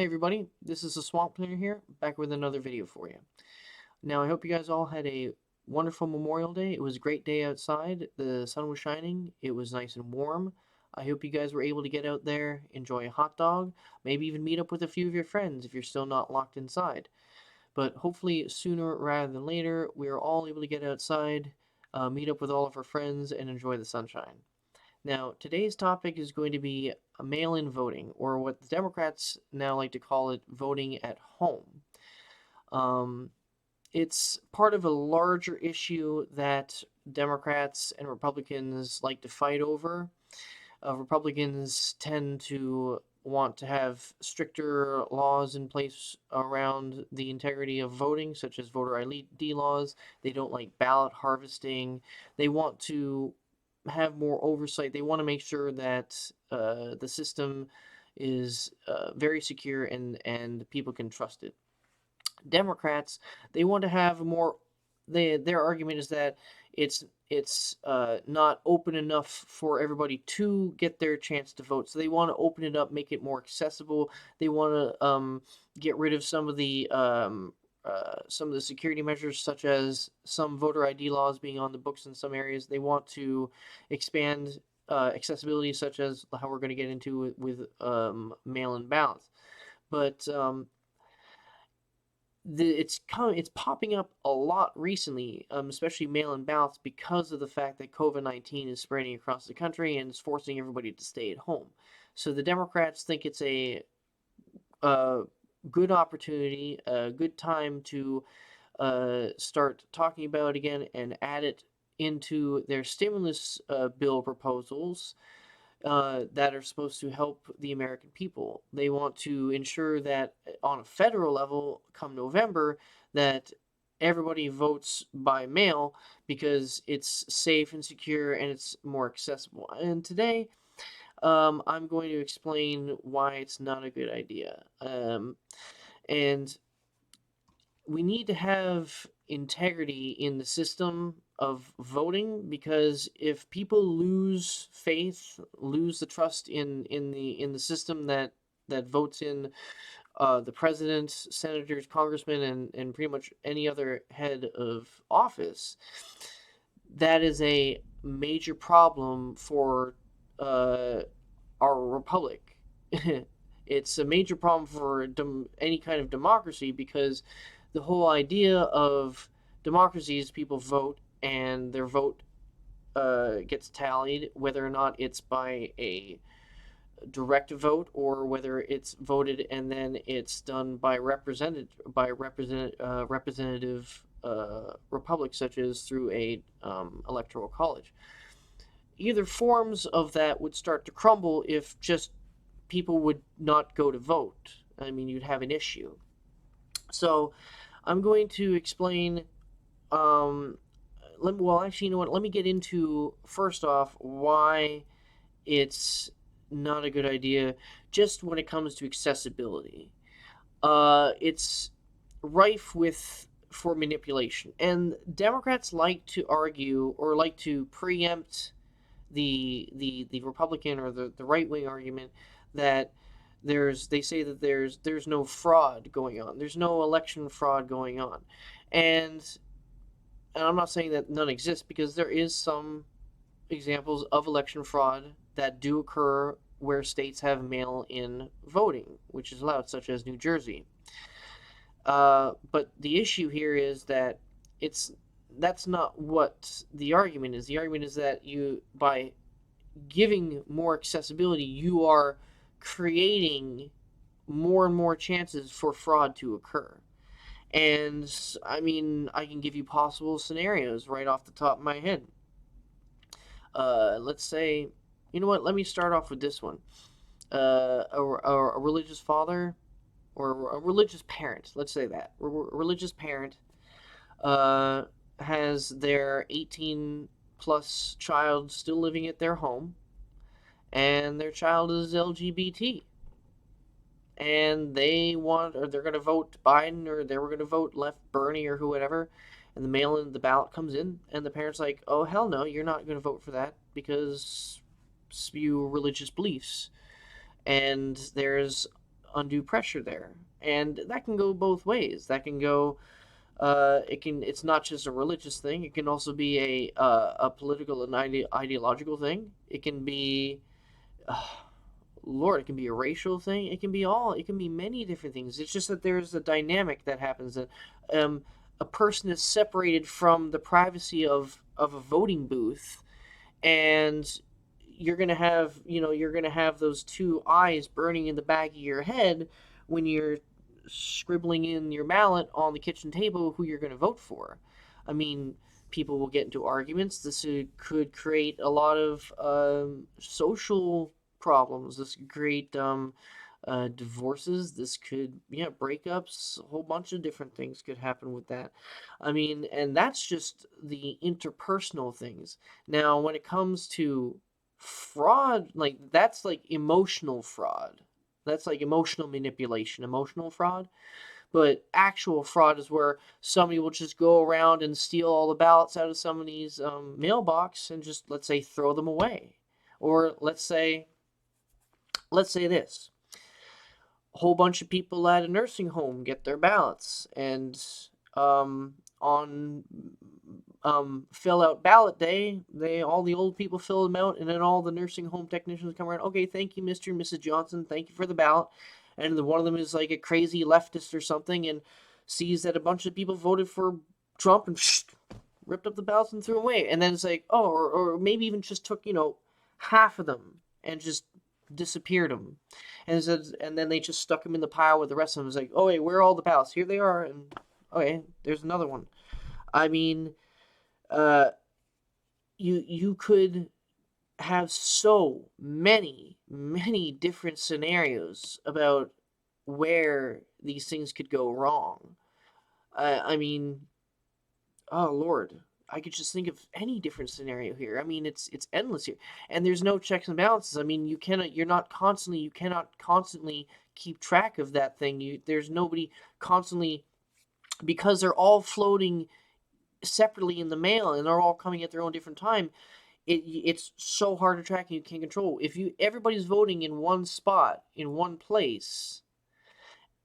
Hey everybody, this is the Swamp Cleaner here, back with another video for you. Now I hope you guys all had a wonderful Memorial Day. It was a great day outside. The sun was shining. It was nice and warm. I hope you guys were able to get out there, enjoy a hot dog, maybe even meet up with a few of your friends if you're still not locked inside. But hopefully sooner rather than later, we are all able to get outside, meet up with all of our friends, and enjoy the sunshine. Now, today's topic is going to be mail-in voting, or what the Democrats now like to call it, voting at home. Um, it's part of a larger issue that Democrats and Republicans like to fight over. Republicans tend to want to have stricter laws in place around the integrity of voting, such as voter ID laws. They don't like ballot harvesting. They want to have more oversight. They want to make sure that the system is very secure and people can trust it. Democrats, they want to have more. Their argument is that it's not open enough for everybody to get their chance to vote. So they want to open it up, make it more accessible. They want to get rid of some of the security measures, such as some voter ID laws being on the books in some areas. They want to expand accessibility, such as how we're going to get into with mail-in ballots. But it's popping up a lot recently, especially mail-in ballots, because of the fact that COVID-19 is spreading across the country and is forcing everybody to stay at home. So the Democrats think it's a good opportunity, a good time to start talking about it again and add it into their stimulus bill proposals that are supposed to help the American people. They want to ensure that on a federal level, come November, that everybody votes by mail because it's safe and secure and it's more accessible. And today, I'm going to explain why it's not a good idea. And we need to have integrity in the system of voting, because if people lose faith, lose the trust in the system that votes in the president, senators, congressmen, and pretty much any other head of office, that is a major problem for uh, our republic. It's a major problem for any kind of democracy, because the whole idea of democracy is people vote and their vote gets tallied, whether or not it's by a direct vote or whether it's voted and then it's done by representative republic, such as through a electoral college. Either forms of that would start to crumble if just people would not go to vote. I mean, you'd have an issue. So I'm going to explain. Well, actually, you know what? Let me get into first off why it's not a good idea. Just when it comes to accessibility, it's rife with for manipulation, and Democrats like to argue or like to preempt the Republican or the right wing argument that they say that there's no fraud going on. There's no election fraud going on. And I'm not saying that none exists, because there is some examples of election fraud that do occur where states have mail-in voting, which is allowed, such as New Jersey. But the issue here is that it's that's not what the argument is. The argument is that by giving more accessibility, you are creating more and more chances for fraud to occur. And I mean, I can give you possible scenarios right off the top of my head. Let's say, you know what? Let me start off with this one. A religious father or a religious parent. Let's say that a religious parent uh, has their 18 plus child still living at their home, and their child is LGBT, and they want, or they're going to vote Biden, or they were going to vote left Bernie or whoever, and the ballot comes in, and the parents like, oh hell no, you're not going to vote for that because spew religious beliefs. And there's undue pressure there, and that can go both ways. That can go. It's not just a religious thing. It can also be a political and ideological thing. It can be, uh, Lord, it can be a racial thing. It can be all. It can be many different things. It's just that there's a dynamic that happens that um, a person is separated from the privacy of a voting booth, and you're gonna have those two eyes burning in the back of your head when you're scribbling in your ballot on the kitchen table who you're going to vote for. I mean, people will get into arguments. This could create a lot of social problems. This could create divorces. This could, yeah, breakups. A whole bunch of different things could happen with that. I mean, and that's just the interpersonal things. Now, when it comes to fraud, like that's like emotional fraud. That's like emotional manipulation, emotional fraud. But actual fraud is where somebody will just go around and steal all the ballots out of somebody's mailbox and just, let's say, throw them away. Or let's say this: a whole bunch of people at a nursing home get their ballots, and on fill out ballot day, all the old people fill them out, and then all the nursing home technicians come around. Okay, thank you, Mr. and Mrs. Johnson. Thank you for the ballot. And one of them is like a crazy leftist or something, and sees that a bunch of people voted for Trump and ripped up the ballots and threw them away. And then it's like, oh, or maybe even just took half of them and just disappeared them, and then they just stuck them in the pile with the rest of them. It's like, oh, wait, where are all the ballots? Here they are, and okay, there's another one. I mean, uh, you could have so many different scenarios about where these things could go wrong. I mean, oh Lord, I could just think of any different scenario here. I mean, it's endless here, and there's no checks and balances. I mean, you cannot constantly keep track of that thing. There's nobody constantly, because they're all floating separately in the mail and they're all coming at their own different time. It's so hard to track and you can't control. If everybody's voting in one spot in one place,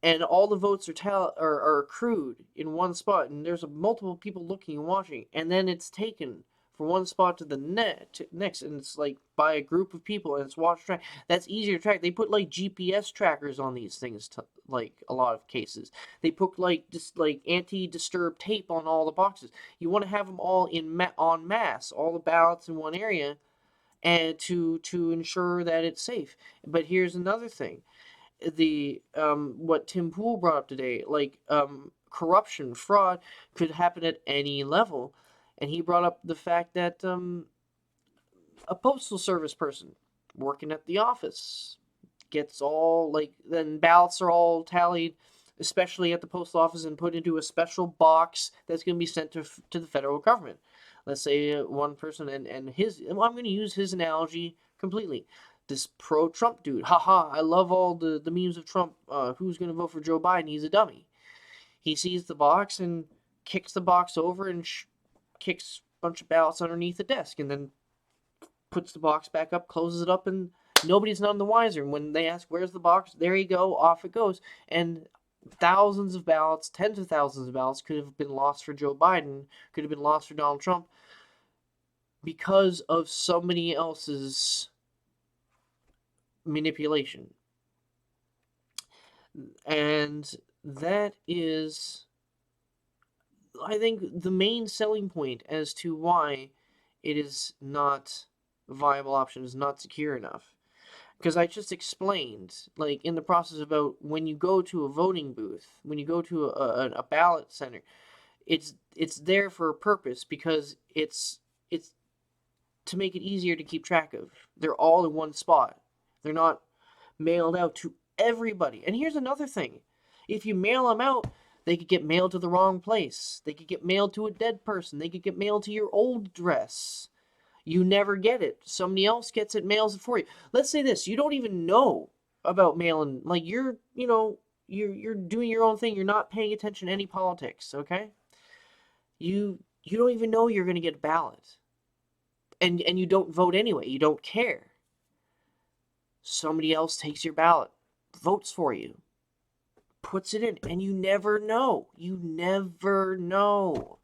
and all the votes are accrued in one spot, and there's multiple people looking and watching, and then it's taken from one spot to the next, and it's like by a group of people, and it's watch track. That's easier to track. They put like GPS trackers on these things, like a lot of cases. They put like anti-disturb tape on all the boxes. You want to have them all en masse, all the ballots in one area, and to ensure that it's safe. But here's another thing: the what Tim Pool brought up today, like corruption, fraud could happen at any level, and he brought up the fact that a postal service person working at the office gets all like then ballots are all tallied, especially at the post office, and put into a special box that's going to be sent to the federal government. Let's say one person and I'm going to use his analogy completely. This pro-Trump dude, haha, I love all the memes of Trump. Who's going to vote for Joe Biden? He's a dummy. He sees the box and kicks the box over and kicks a bunch of ballots underneath the desk, and then puts the box back up, closes it up, and nobody's none the wiser. And when they ask, where's the box? There you go, off it goes. And thousands of ballots, tens of thousands of ballots could have been lost for Joe Biden, could have been lost for Donald Trump because of somebody else's manipulation. And that is, I think, the main selling point as to why it is not a viable option, is not secure enough. Because I just explained, like, in the process about when you go to a voting booth, when you go to a ballot center, it's there for a purpose, because it's to make it easier to keep track of. They're all in one spot. They're not mailed out to everybody. And here's another thing. If you mail them out, they could get mailed to the wrong place. They could get mailed to a dead person. They could get mailed to your old address. You never get it. Somebody else gets it, mails it for you. Let's say this: you don't even know about mailing. Like you're doing your own thing. You're not paying attention to any politics. Okay? You don't even know you're going to get a ballot, and you don't vote anyway. You don't care. Somebody else takes your ballot. votes for you, puts it in, and you never know. You never know.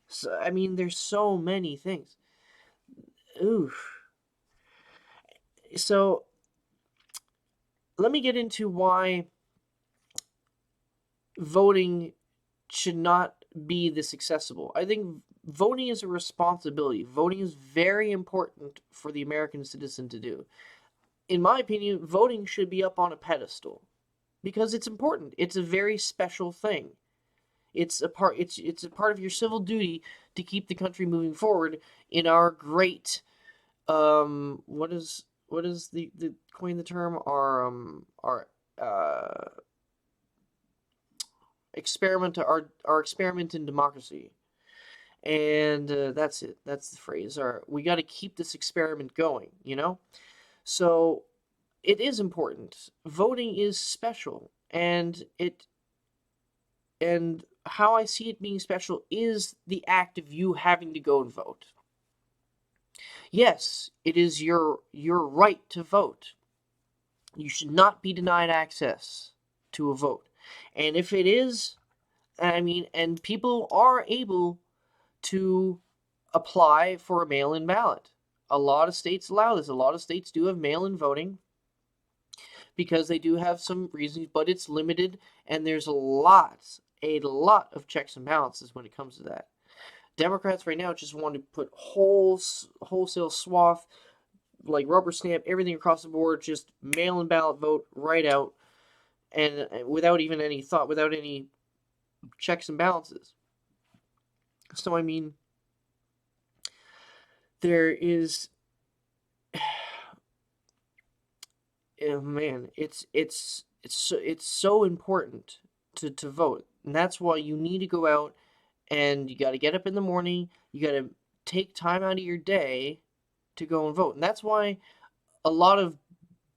So, I mean, there's so many things. Oof. So let me get into why voting should not be this accessible. I think voting is a responsibility. Voting is very important for the American citizen to do. In my opinion, voting should be up on a pedestal because it's important. It's a very special thing. It's a part of your civil duty to keep the country moving forward in our great what is the coin the term our our experiment in democracy. And that's it. That's the phrase. We got to keep this experiment going, you know? So it is important. Voting is special, and how I see it being special is the act of you having to go and vote. Yes, it is your right to vote. You should not be denied access to a vote. And if it is, I mean, and people are able to apply for a mail-in ballot. A lot of states allow this. A lot of states do have mail-in voting because they do have some reasons, but it's limited, and there's a lot of checks and balances when it comes to that. Democrats right now just want to put wholesale swath, like rubber stamp everything across the board, just mail-in ballot vote right out, and without even any thought, without any checks and balances. So I mean, there is, oh man, it's so important to vote, and that's why you need to go out, and you got to get up in the morning. You got to take time out of your day to go and vote, and that's why a lot of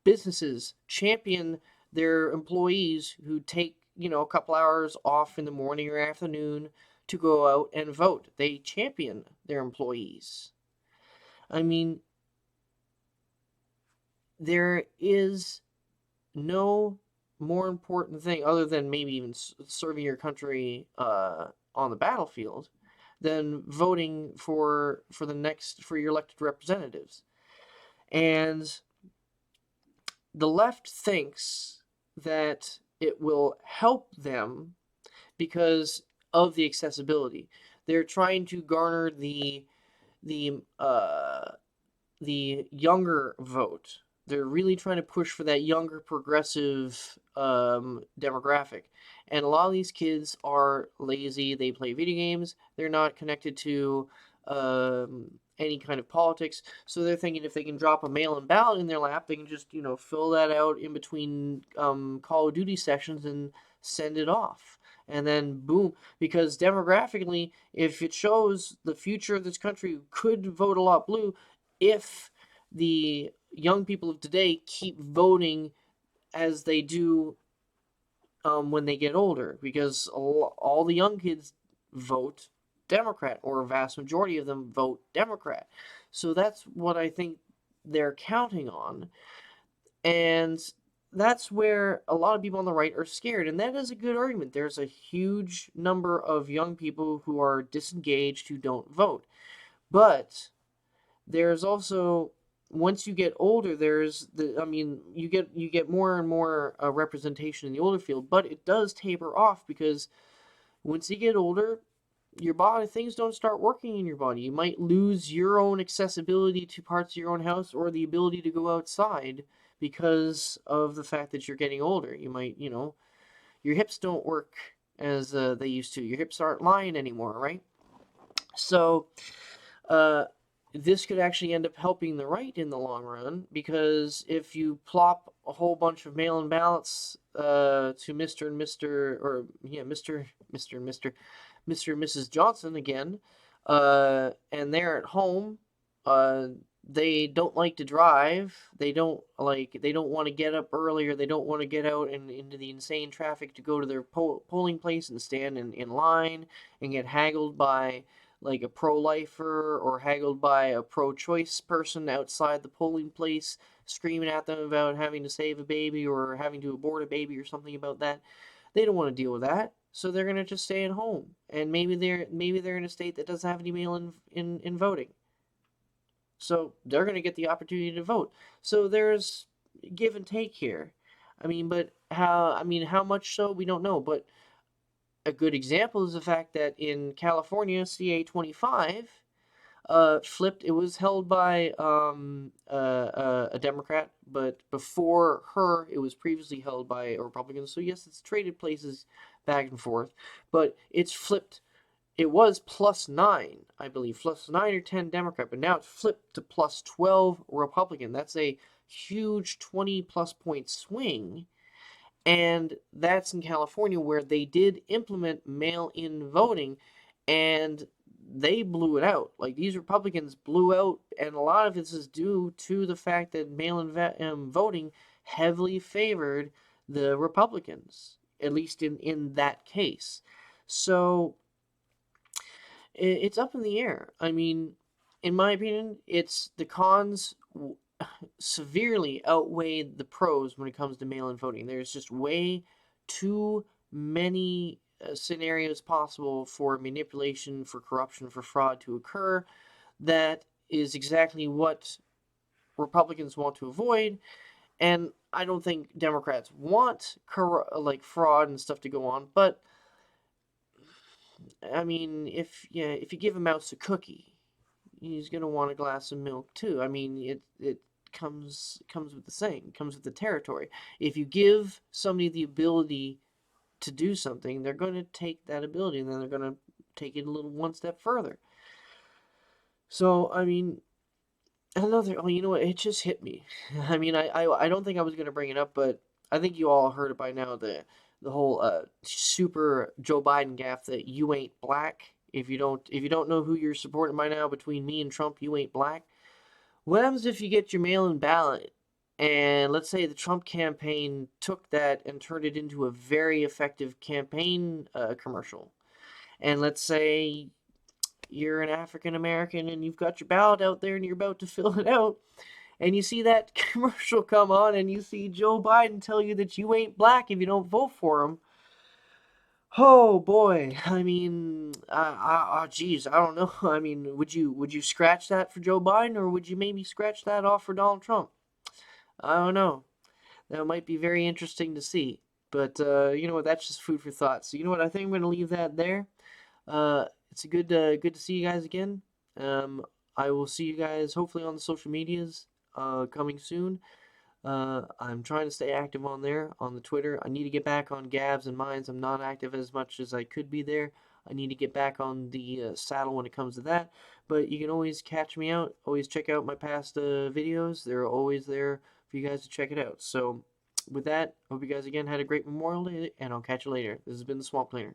businesses champion their employees who take, a couple hours off in the morning or afternoon to go out and vote. They champion their employees. I mean, there is no more important thing other than maybe even serving your country on the battlefield than voting for your elected representatives. And the left thinks that it will help them because of the accessibility. They're trying to garner the younger vote. They're really trying to push for that younger progressive demographic. And a lot of these kids are lazy. They play video games. They're not connected to any kind of politics. So they're thinking if they can drop a mail-in ballot in their lap, they can just, fill that out in between Call of Duty sessions and send it off. And then boom, because demographically, if it shows the future of this country could vote a lot blue if the young people of today keep voting as they do when they get older, because all the young kids vote Democrat, or a vast majority of them vote Democrat. So that's what I think they're counting on. And that's where a lot of people on the right are scared, and that is a good argument. There's a huge number of young people who are disengaged, who don't vote. But there's also, once you get older, you get more and more representation in the older field, but it does taper off because once you get older, your body, things don't start working in your body. You might lose your own accessibility to parts of your own house or the ability to go outside because of the fact that you're getting older. You might, your hips don't work as they used to. Your hips aren't lying anymore, right? So, this could actually end up helping the right in the long run, because if you plop a whole bunch of mail-in ballots to Mr. and Mrs. Johnson again, and they're at home, they don't like to drive. They don't want to get up earlier. They don't want to get out into the insane traffic to go to their polling place and stand in line and get haggled by like a pro-lifer or haggled by a pro-choice person outside the polling place, screaming at them about having to save a baby or having to abort a baby or something about that. They don't want to deal with that, so they're gonna just stay at home. And maybe they're in a state that doesn't have any mail-in voting, so they're gonna get the opportunity to vote. So there's give and take here. How much so we don't know, but a good example is the fact that in California, CA 25 flipped. It was held by a Democrat, but before her, it was previously held by a Republican. So yes, it's traded places back and forth, but it's flipped. It was +9, I believe, +9 or 10 Democrat, but now it's flipped to +12 Republican. That's a huge 20+ point swing, and that's in California where they did implement mail-in voting, and they blew it out. Like, these Republicans blew out, and a lot of this is due to the fact that mail-in voting heavily favored the Republicans, at least in that case. So it's up in the air. I mean, in my opinion, it's the cons severely outweigh the pros when it comes to mail-in voting. There's just way too many scenarios possible for manipulation, for corruption, for fraud to occur. That is exactly what Republicans want to avoid, and I don't think Democrats want fraud and stuff to go on. But I mean, if you give a mouse a cookie, he's gonna want a glass of milk too. I mean, it comes with the saying, comes with the territory. If you give somebody the ability to do something, they're going to take that ability and then they're going to take it a little one step further. So I mean, you know what? It just hit me. I mean, I don't think I was going to bring it up, but I think you all heard it by now. The whole super Joe Biden gaffe that you ain't black. If you don't know who you're supporting by now, between me and Trump, you ain't black. What happens if you get your mail-in ballot and let's say the Trump campaign took that and turned it into a very effective campaign commercial? And let's say you're an African American and you've got your ballot out there and you're about to fill it out, and you see that commercial come on and you see Joe Biden tell you that you ain't black if you don't vote for him. Oh boy, I mean, geez, I don't know. I mean, would you scratch that for Joe Biden, or would you maybe scratch that off for Donald Trump? I don't know. That might be very interesting to see. But you know what? That's just food for thought. So you know what? I think I'm going to leave that there. It's a good to see you guys again. I will see you guys hopefully on the social medias coming soon. I'm trying to stay active on there, on the Twitter. I need to get back on Gabs and Minds. I'm not active as much as I could be there. I need to get back on the saddle when it comes to that. But you can always catch me out. Always check out my past videos. They're always there for you guys to check it out. So with that, hope you guys again had a great Memorial Day, and I'll catch you later. This has been the Swamp Cleaner.